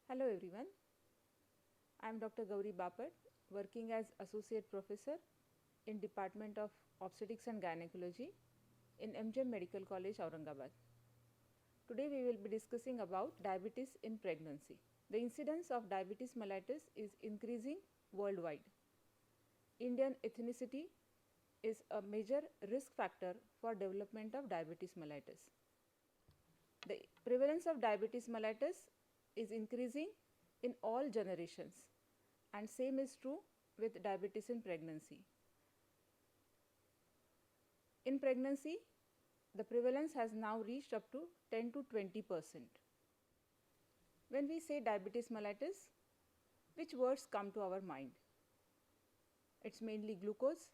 Hello everyone, I am Dr. Gauri Bapat, working as Associate Professor in Department of Obstetrics and Gynecology in MGM Medical College, Aurangabad. Today we will be discussing about diabetes in pregnancy. The incidence of diabetes mellitus is increasing worldwide. Indian ethnicity is a major risk factor for development of diabetes mellitus. The prevalence of diabetes mellitus is increasing in all generations, and same is true with diabetes in pregnancy. In pregnancy, the prevalence has now reached up to 10 to 20%. When we say diabetes mellitus, which words come to our mind? It's mainly glucose,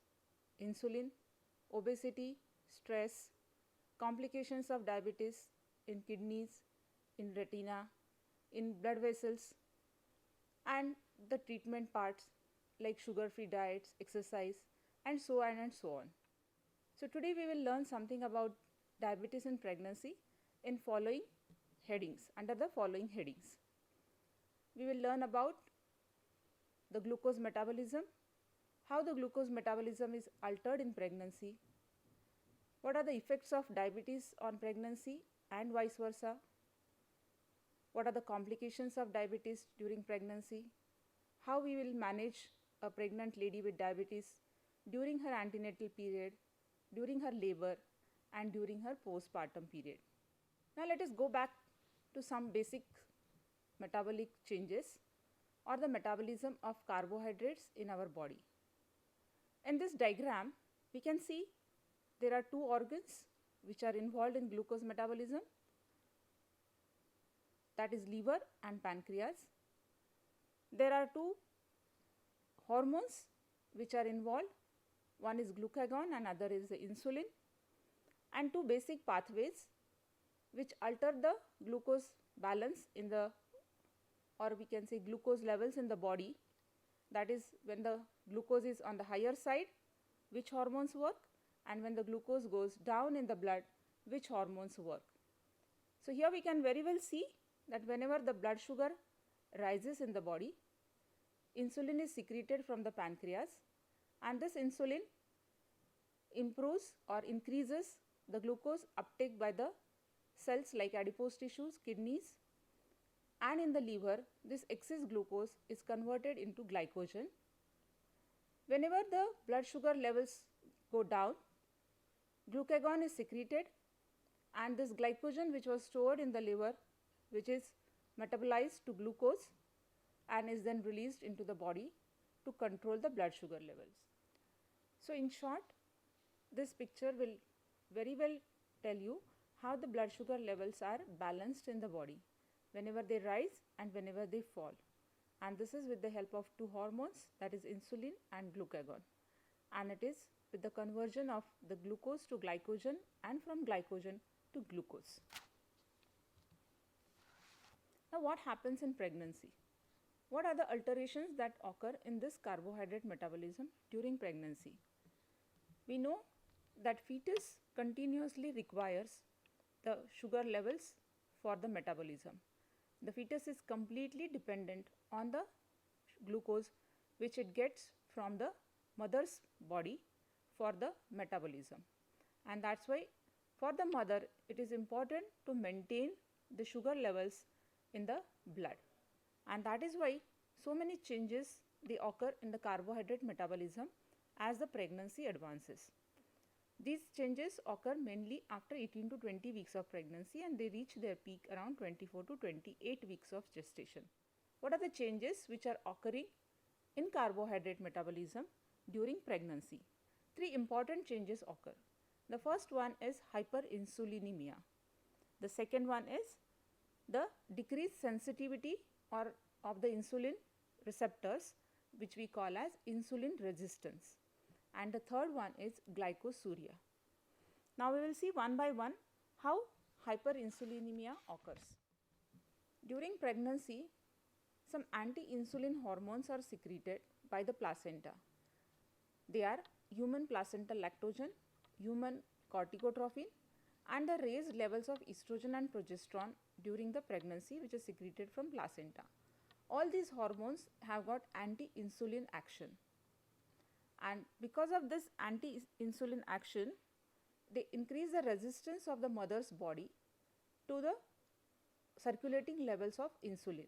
insulin, obesity, stress, complications of diabetes in kidneys, in retina, in blood vessels, and the treatment parts like sugar-free diets, exercise, and so on and so on. So today we will learn something about diabetes in pregnancy in following headings, under the following headings. We will learn about the glucose metabolism, how the glucose metabolism is altered in pregnancy, what are the effects of diabetes on pregnancy and vice versa, what are the complications of diabetes during pregnancy, how we will manage a pregnant lady with diabetes during her antenatal period, during her labor, and during her postpartum period. Now let us go back to some basic metabolic changes or the metabolism of carbohydrates in our body. In this diagram, we can see there are two organs which are involved in glucose metabolism, that is liver and pancreas. There are two hormones which are involved, one is glucagon and other is the insulin, and two basic pathways which alter the glucose balance in the, or we can say glucose levels in the body, that is when the glucose is on the higher side, which hormones work, and when the glucose goes down in the blood, which hormones work. So here we can very well see that whenever the blood sugar rises in the body, insulin is secreted from the pancreas, and this insulin improves or increases the glucose uptake by the cells like adipose tissues, kidneys, and in the liver this excess glucose is converted into glycogen. Whenever the blood sugar levels go down, glucagon is secreted, and this glycogen which was stored in the liver, which is metabolized to glucose and is then released into the body to control the blood sugar levels. So in short, this picture will very well tell you how the blood sugar levels are balanced in the body whenever they rise and whenever they fall, and this is with the help of two hormones, that is insulin and glucagon, and it is with the conversion of the glucose to glycogen and from glycogen to glucose. Now what happens in pregnancy? What are the alterations that occur in this carbohydrate metabolism during pregnancy? We know that fetus continuously requires the sugar levels for the metabolism. The fetus is completely dependent on the glucose which it gets from the mother's body for the metabolism, and that's why for the mother it is important to maintain the sugar levels in the blood, and that is why so many changes they occur in the carbohydrate metabolism as the pregnancy advances. These changes occur mainly after 18 to 20 weeks of pregnancy, and they reach their peak around 24 to 28 weeks of gestation. What are the changes which are occurring in carbohydrate metabolism during pregnancy? Three important changes occur. The first one is hyperinsulinemia. The second one is the decreased sensitivity or of the insulin receptors, which we call as insulin resistance, and the third one is glycosuria. Now we will see one by one how hyperinsulinemia occurs. During pregnancy, some anti-insulin hormones are secreted by the placenta. They are human placental lactogen, human corticotrophin, and the raised levels of estrogen and progesterone during the pregnancy, which is secreted from placenta. All these hormones have got anti-insulin action, and because of this anti-insulin action, they increase the resistance of the mother's body to the circulating levels of insulin,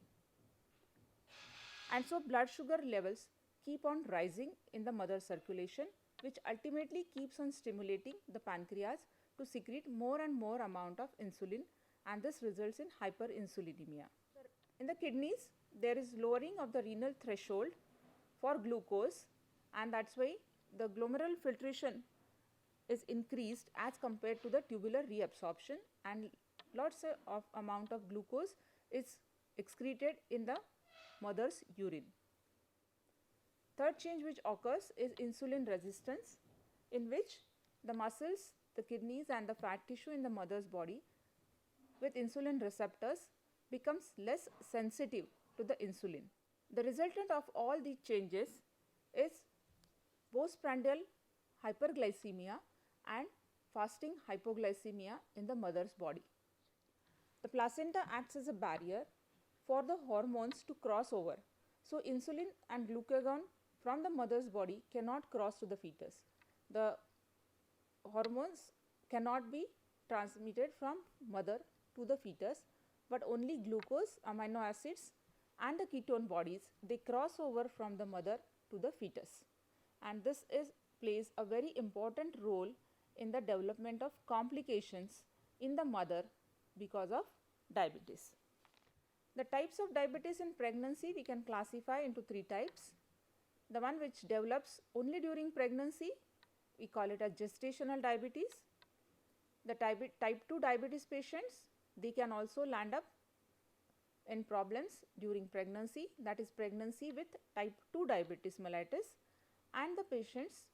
and so blood sugar levels keep on rising in the mother's circulation, which ultimately keeps on stimulating the pancreas to secrete more and more amount of insulin, and this results in hyperinsulinemia. In the kidneys, there is lowering of the renal threshold for glucose, and that's why the glomerular filtration is increased as compared to the tubular reabsorption, and lots of amount of glucose is excreted in the mother's urine. Third change which occurs is insulin resistance, in which the muscles, the kidneys and the fat tissue in the mother's body with insulin receptors becomes less sensitive to the insulin. The resultant of all these changes is postprandial hyperglycemia and fasting hypoglycemia in the mother's body. The placenta acts as a barrier for the hormones to cross over. So, insulin and glucagon from the mother's body cannot cross to the fetus. The hormones cannot be transmitted from mother to the fetus, but only glucose, amino acids and the ketone bodies, they cross over from the mother to the fetus, and this plays a very important role in the development of complications in the mother because of diabetes. The types of diabetes in pregnancy we can classify into three types. The one which develops only during pregnancy, we call it as gestational diabetes. The type 2 diabetes patients, they can also land up in problems during pregnancy, that is pregnancy with type 2 diabetes mellitus, and the patients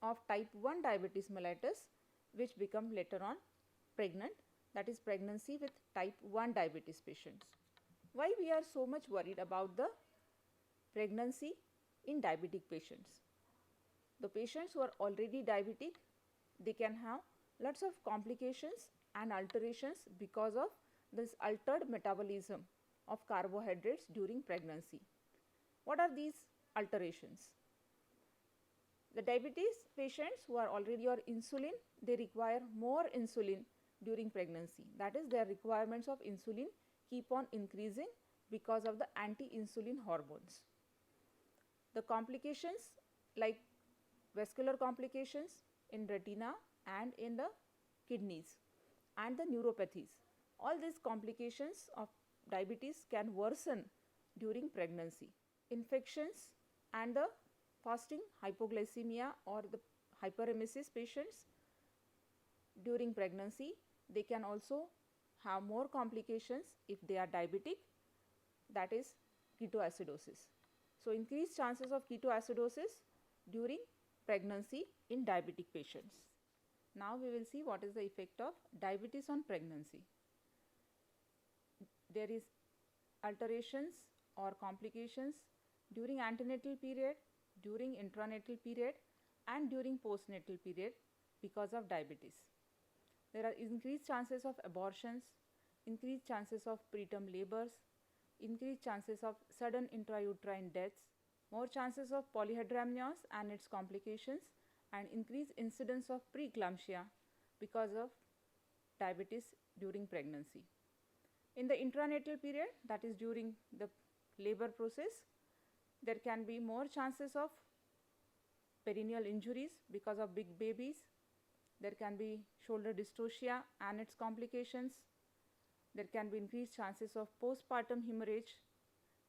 of type 1 diabetes mellitus which become later on pregnant, that is pregnancy with type 1 diabetes patients. Why we are so much worried about the pregnancy in diabetic patients? The patients who are already diabetic, they can have lots of complications and alterations because of this altered metabolism of carbohydrates during pregnancy. What are these alterations? The diabetes patients who are already on insulin, they require more insulin during pregnancy. That is, their requirements of insulin keep on increasing because of the anti-insulin hormones. The complications like vascular complications in retina and in the kidneys and the neuropathies, all these complications of diabetes can worsen during pregnancy. Infections and the fasting hypoglycemia or the hyperemesis patients during pregnancy, they can also have more complications if they are diabetic, that is ketoacidosis. So, increased chances of ketoacidosis during pregnancy in diabetic patients. Now, we will see what is the effect of diabetes on pregnancy. There is alterations or complications during antenatal period, during intranatal period and during postnatal period because of diabetes. There are increased chances of abortions, increased chances of preterm labors, increased chances of sudden intrauterine deaths, more chances of polyhydramnios and its complications, and increased incidence of preeclampsia because of diabetes during pregnancy. In the intranatal period, that is during the labor process, there can be more chances of perineal injuries because of big babies. There can be shoulder dystocia and its complications. There can be increased chances of postpartum hemorrhage,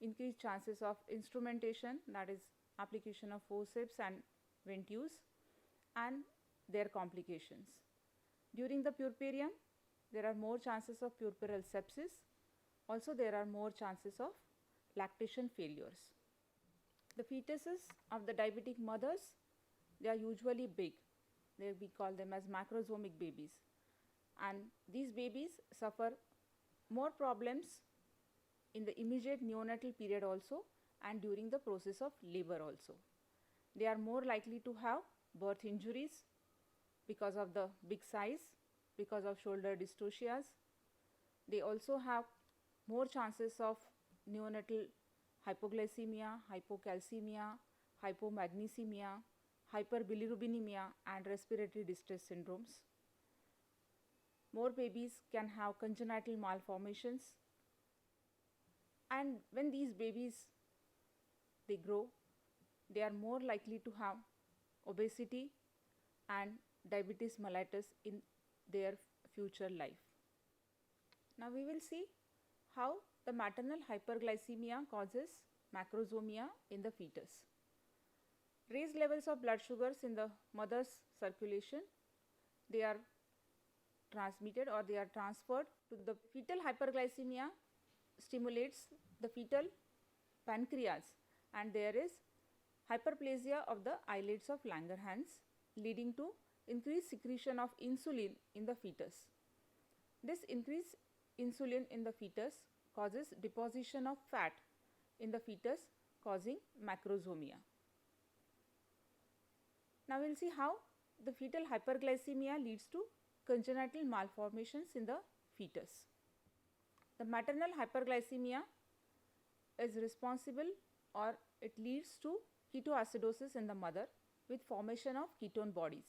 increased chances of instrumentation, that is application of forceps and ventouse, and their complications. During the puerperium, there are more chances of puerperal sepsis. Also, there are more chances of lactation failures. The fetuses of the diabetic mothers, they are usually big. We call them as macrosomic babies, and these babies suffer more problems in the immediate neonatal period also and during the process of labor also. They are more likely to have birth injuries because of the big size. because of shoulder dystocias. They also have more chances of neonatal hypoglycemia, hypocalcemia, hypomagnesemia, hyperbilirubinemia, and respiratory distress syndromes. More babies can have congenital malformations, and when these babies they grow, they are more likely to have obesity and diabetes mellitus in their future life. Now we will see how the maternal hyperglycemia causes macrosomia in the fetus. Raised levels of blood sugars in the mother's circulation, they are transmitted or they are transferred to the fetal. Hyperglycemia stimulates the fetal pancreas, and there is hyperplasia of the islets of Langerhans, leading to increased secretion of insulin in the fetus. This increased insulin in the fetus causes deposition of fat in the fetus, causing macrosomia. Now we will see how the fetal hyperglycemia leads to congenital malformations in the fetus. The maternal hyperglycemia is responsible, or it leads to ketoacidosis in the mother with formation of ketone bodies.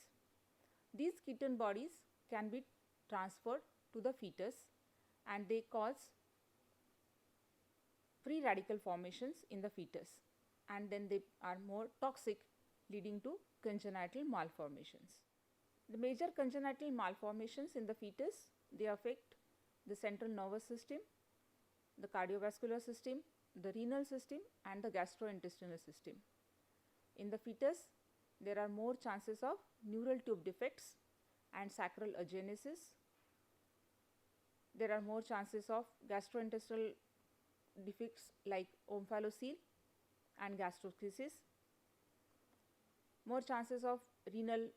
These ketone bodies can be transferred to the fetus and they cause free radical formations in the fetus, and then they are more toxic, leading to congenital malformations. The major congenital malformations in the fetus, they affect the central nervous system, the cardiovascular system, the renal system, and the gastrointestinal system. In the fetus, there are more chances of neural tube defects and sacral agenesis. There are more chances of gastrointestinal defects like omphalocele and gastroschisis. More chances of renal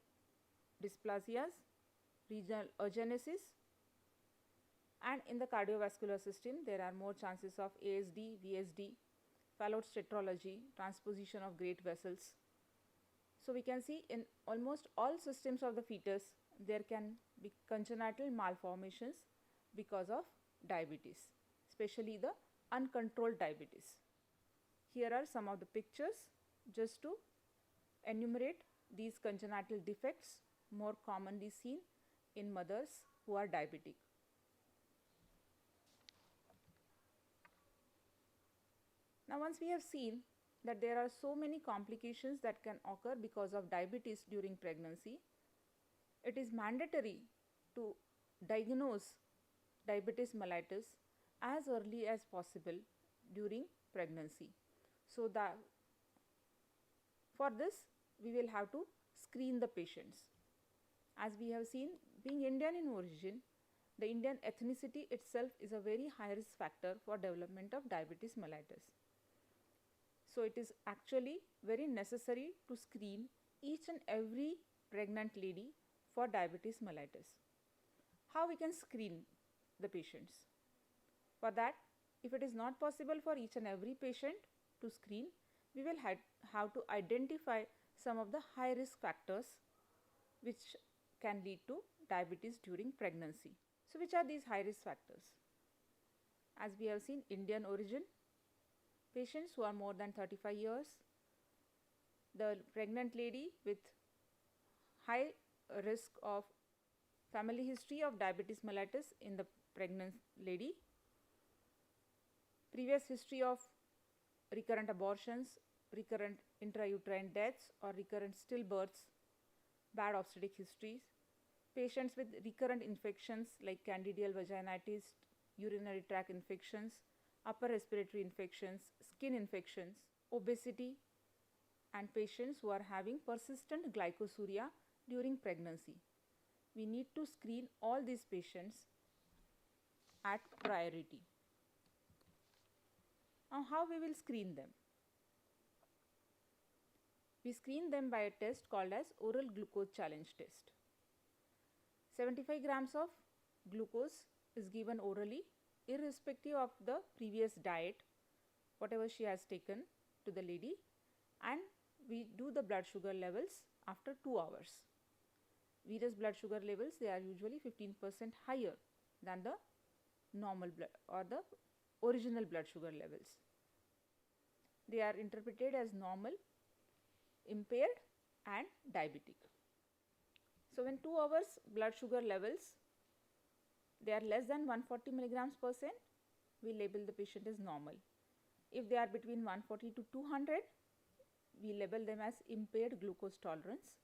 dysplasias, renal agenesis, and in the cardiovascular system there are more chances of ASD, VSD, Fallot's tetralogy, transposition of great vessels. So we can see in almost all systems of the fetus there can be congenital malformations because of diabetes, especially the uncontrolled diabetes. Here are some of the pictures just to enumerate these congenital defects more commonly seen in mothers who are diabetic. Now once we have seen that there are so many complications that can occur because of diabetes during pregnancy, it is mandatory to diagnose diabetes mellitus as early as possible during pregnancy. So that for this we will have to screen the patients. As we have seen, being Indian in origin, the Indian ethnicity itself is a very high risk factor for development of diabetes mellitus. So it is actually very necessary to screen each and every pregnant lady for diabetes mellitus. How we can screen the patients? For that, if it is not possible for each and every patient to screen, we will have to identify some of the high risk factors which can lead to diabetes during pregnancy. So which are these high risk factors? As we have seen, Indian origin, patients who are more than 35 years, the pregnant lady with high risk of family history of diabetes mellitus in the pregnant lady, previous history of recurrent abortions, recurrent intrauterine deaths or recurrent stillbirths, bad obstetric histories, patients with recurrent infections like candidal vaginitis, urinary tract infections, upper respiratory infections, skin infections, obesity, and patients who are having persistent glycosuria during pregnancy. We need to screen all these patients at priority. Now, how we will screen them? We screen them by a test called as oral glucose challenge test. 75 grams of glucose is given orally irrespective of the previous diet, whatever she has taken to the lady, and we do the blood sugar levels after 2 hours. venous blood sugar levels, they are usually 15% higher than the normal blood or the original blood sugar levels. They are interpreted as normal, impaired and diabetic. So when 2 hours blood sugar levels, they are less than 140 milligrams per cent, we label the patient as normal. If they are between 140 to 200, we label them as impaired glucose tolerance,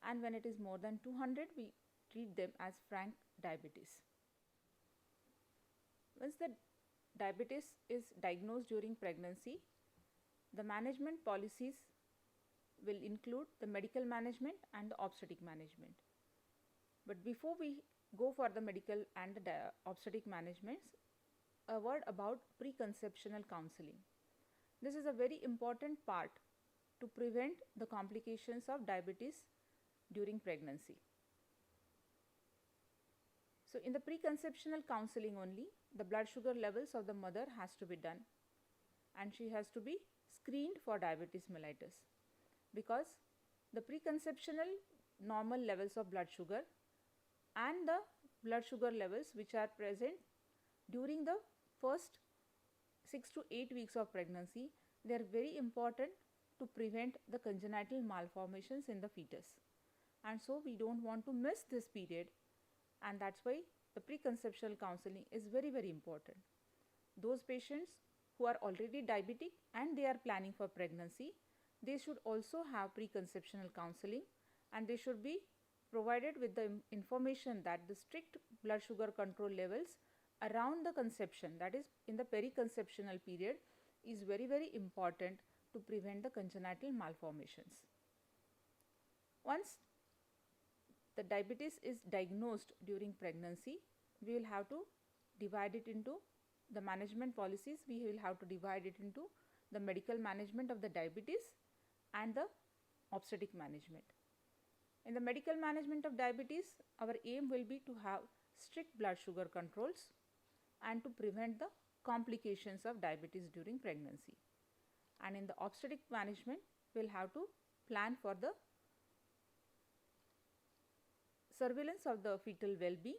and when it is more than 200, we treat them as frank diabetes. Once the diabetes is diagnosed during pregnancy, the management policies will include the medical management and the obstetric management. But before we go for the medical and the obstetric managements, a word about preconceptional counseling. This is a very important part to prevent the complications of diabetes during pregnancy. So in the preconceptional counseling only, the blood sugar levels of the mother has to be done, and she has to be screened for diabetes mellitus, because the preconceptional normal levels of blood sugar and the blood sugar levels which are present during the first 6 to 8 weeks of pregnancy, they are very important to prevent the congenital malformations in the fetus, and so we don't want to miss this period, and that's why the preconceptional counseling is very, very important. Those patients who are already diabetic and they are planning for pregnancy, they should also have preconceptional counseling, and they should be provided with the information that the strict blood sugar control levels around the conception, that is in the periconceptional period, is very, very important to prevent the congenital malformations. Once the diabetes is diagnosed during pregnancy, we will have to divide it into the management policies. We will have to divide it into the medical management of the diabetes and the obstetric management. In the medical management of diabetes, our aim will be to have strict blood sugar controls and to prevent the complications of diabetes during pregnancy. And in the obstetric management, we will have to plan for the surveillance of the fetal well-being,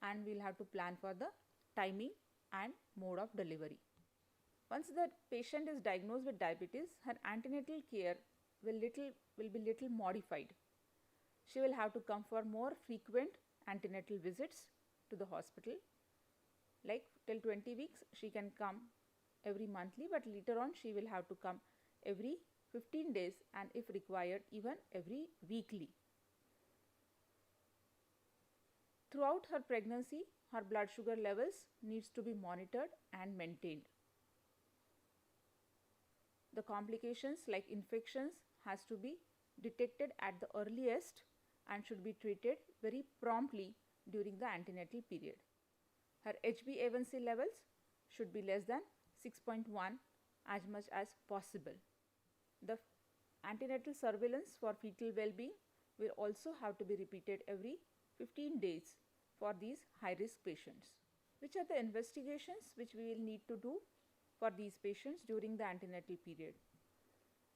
and we will have to plan for the timing and mode of delivery. Once the patient is diagnosed with diabetes, her antenatal care will be little modified. She will have to come for more frequent antenatal visits to the hospital. Like till 20 weeks, she can come every monthly, but later on she will have to come every 15 days and if required even every weekly. Throughout her pregnancy, her blood sugar levels needs to be monitored and maintained. The complications like infections has to be detected at the earliest and should be treated very promptly during the antenatal period. Her HbA1c levels should be less than 6.1 as much as possible. The antenatal surveillance for fetal well-being will also have to be repeated every 15 days for these high-risk patients. Which are the investigations which we will need to do for these patients during the antenatal period?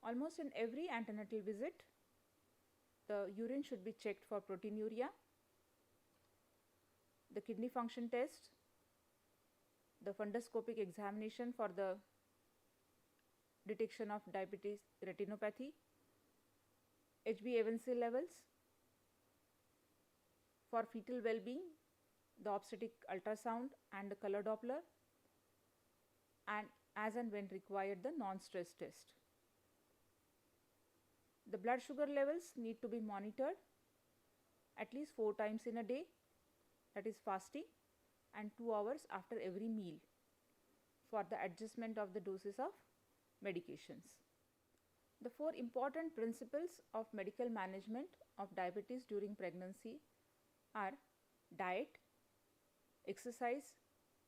Almost in every antenatal visit, the urine should be checked for proteinuria, the kidney function test, the fundoscopic examination for the detection of diabetes retinopathy, HbA1c levels. For fetal well-being, the obstetric ultrasound and the color Doppler, and as and when required, the non-stress test. The blood sugar levels need to be monitored at least 4 times in a day, that is fasting, and 2 hours after every meal for the adjustment of the doses of medications. The 4 important principles of medical management of diabetes during pregnancy are diet, exercise,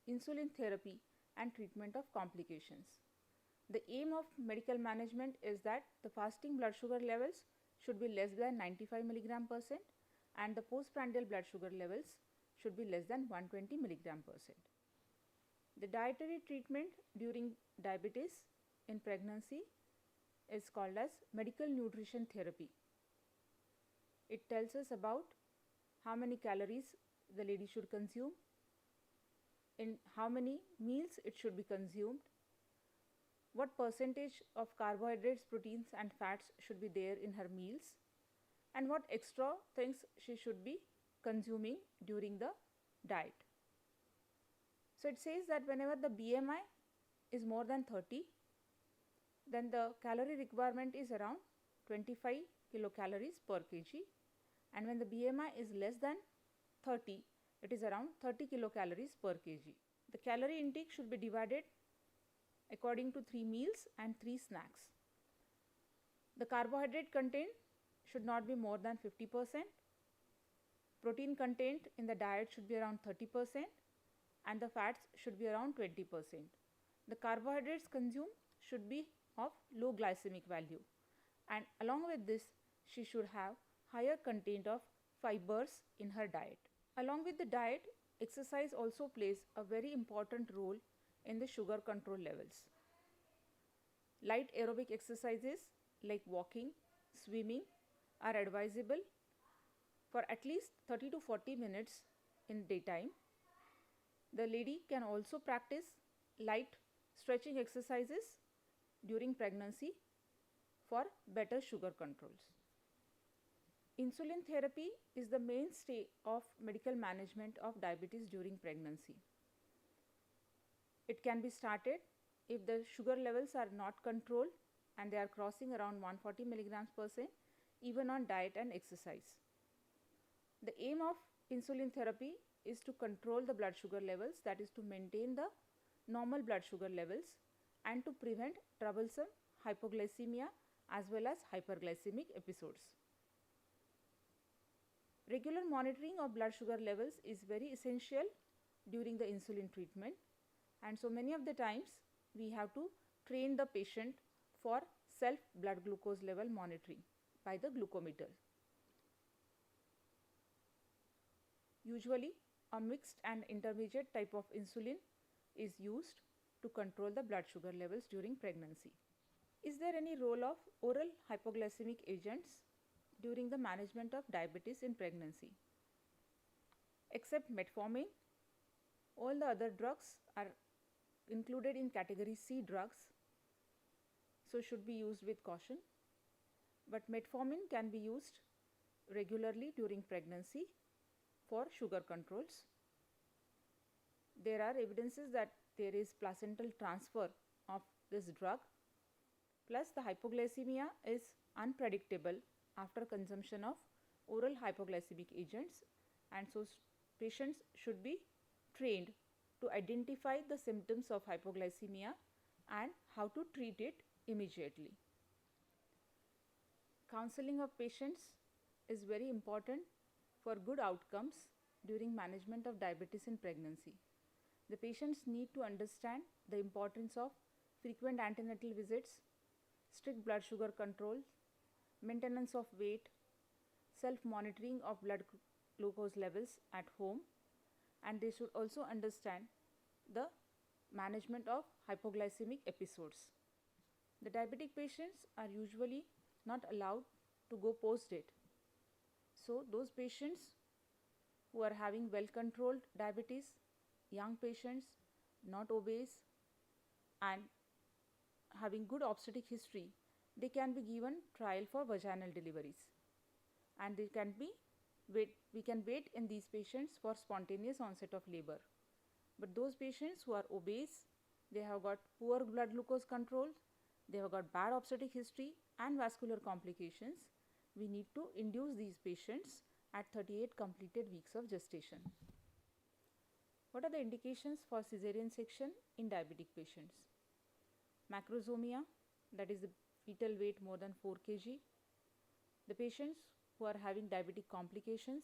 insulin therapy and treatment of complications. The aim of medical management is that the fasting blood sugar levels should be less than 95 milligram per cent and the postprandial blood sugar levels should be less than 120 milligram per cent. The dietary treatment during diabetes in pregnancy is called as medical nutrition therapy. It tells us about how many calories the lady should consume, in how many meals it should be consumed, what percentage of carbohydrates, proteins and fats should be there in her meals, and what extra things she should be consuming during the diet. So it says that whenever the BMI is more than 30, then the calorie requirement is around 25 kilocalories per kg, and when the BMI is less than 30, it is around 30 kilocalories per kg. The calorie intake should be divided according to 3 meals and 3 snacks. The carbohydrate content should not be more than 50%. Protein content in the diet should be around 30%, and the fats should be around 20%. The carbohydrates consumed should be of low glycemic value, and along with this she should have higher content of fibers in her diet. Along with the diet, exercise also plays a very important role in the sugar control levels. Light aerobic exercises like walking, swimming are advisable for at least 30 to 40 minutes in daytime. The lady can also practice light stretching exercises during pregnancy for better sugar controls. Insulin therapy is the mainstay of medical management of diabetes during pregnancy. It can be started if the sugar levels are not controlled and they are crossing around 140 milligrams per cent even on diet and exercise. The aim of insulin therapy is to control the blood sugar levels, that is to maintain the normal blood sugar levels and to prevent troublesome hypoglycemia as well as hyperglycemic episodes. Regular monitoring of blood sugar levels is very essential during the insulin treatment, and so many of the times we have to train the patient for self blood glucose level monitoring by the glucometer. Usually a mixed and intermediate type of insulin is used to control the blood sugar levels during pregnancy. Is there any role of oral hypoglycemic agents during the management of diabetes in pregnancy? Except metformin, all the other drugs are included in category C drugs, so should be used with caution. But metformin can be used regularly during pregnancy for sugar controls. There are evidences that there is placental transfer of this drug, plus the hypoglycemia is unpredictable after consumption of oral hypoglycemic agents, and so patients should be trained to identify the symptoms of hypoglycemia and how to treat it immediately. Counseling of patients is very important for good outcomes during management of diabetes in pregnancy. The patients need to understand the importance of frequent antenatal visits, strict blood sugar control, maintenance of weight, self-monitoring of blood glucose levels at home, and they should also understand the management of hypoglycemic episodes. The diabetic patients are usually not allowed to go post-date. So those patients who are having well-controlled diabetes, young patients, not obese, and having good obstetric history, they can be given trial for vaginal deliveries, and we can wait in these patients for spontaneous onset of labor. But those patients who are obese, they have got poor blood glucose control, they have got bad obstetric history and vascular complications, we need to induce these patients at 38 completed weeks of gestation. What are the indications for cesarean section in diabetic patients? Macrosomia, that is the fetal weight more than 4 kg. The patients who are having diabetic complications,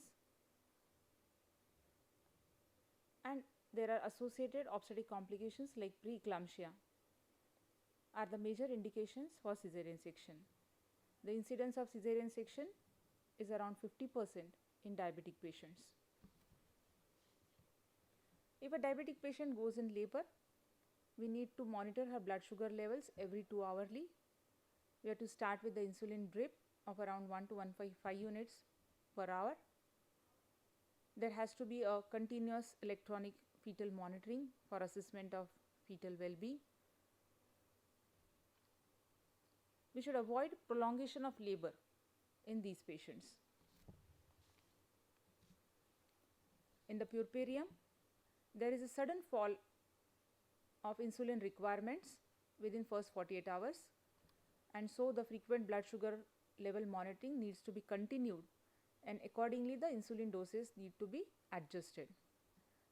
and there are associated obstetric complications like preeclampsia are the major indications for cesarean section. The incidence of cesarean section is around 50% in diabetic patients. If a diabetic patient goes in labor, we need to monitor her blood sugar levels every 2 hourly. We have to start with the insulin drip of around 1 to 1.5 units per hour. There has to be a continuous electronic fetal monitoring for assessment of fetal well-being. We should avoid prolongation of labor in these patients. In the puerperium, there is a sudden fall of insulin requirements within first 48 hours, and so the frequent blood sugar level monitoring needs to be continued, and accordingly the insulin doses need to be adjusted.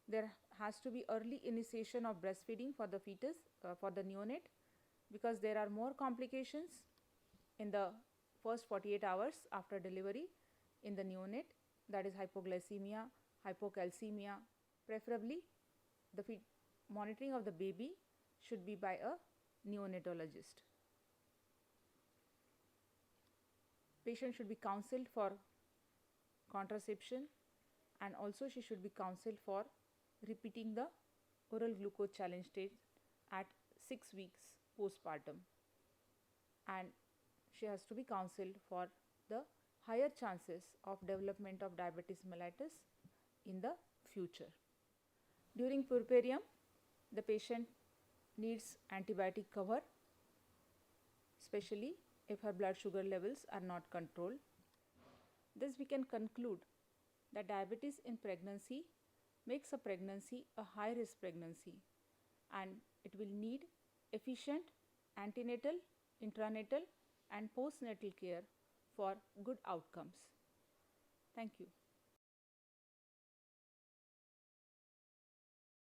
There has to be early initiation of breastfeeding for the fetus, for the neonate, because there are more complications in the first 48 hours after delivery in the neonate, that is hypoglycemia, hypocalcemia. Preferably the monitoring of the baby should be by a neonatologist. Patient should be counseled for contraception, and also she should be counseled for repeating the oral glucose challenge stage at 6 weeks postpartum, and she has to be counseled for the higher chances of development of diabetes mellitus in the future. During puerperium, the patient needs antibiotic cover, especially if her blood sugar levels are not controlled. Thus, we can conclude that diabetes in pregnancy makes a pregnancy a high risk pregnancy, and it will need efficient antenatal, intranatal and postnatal care for good outcomes. Thank you.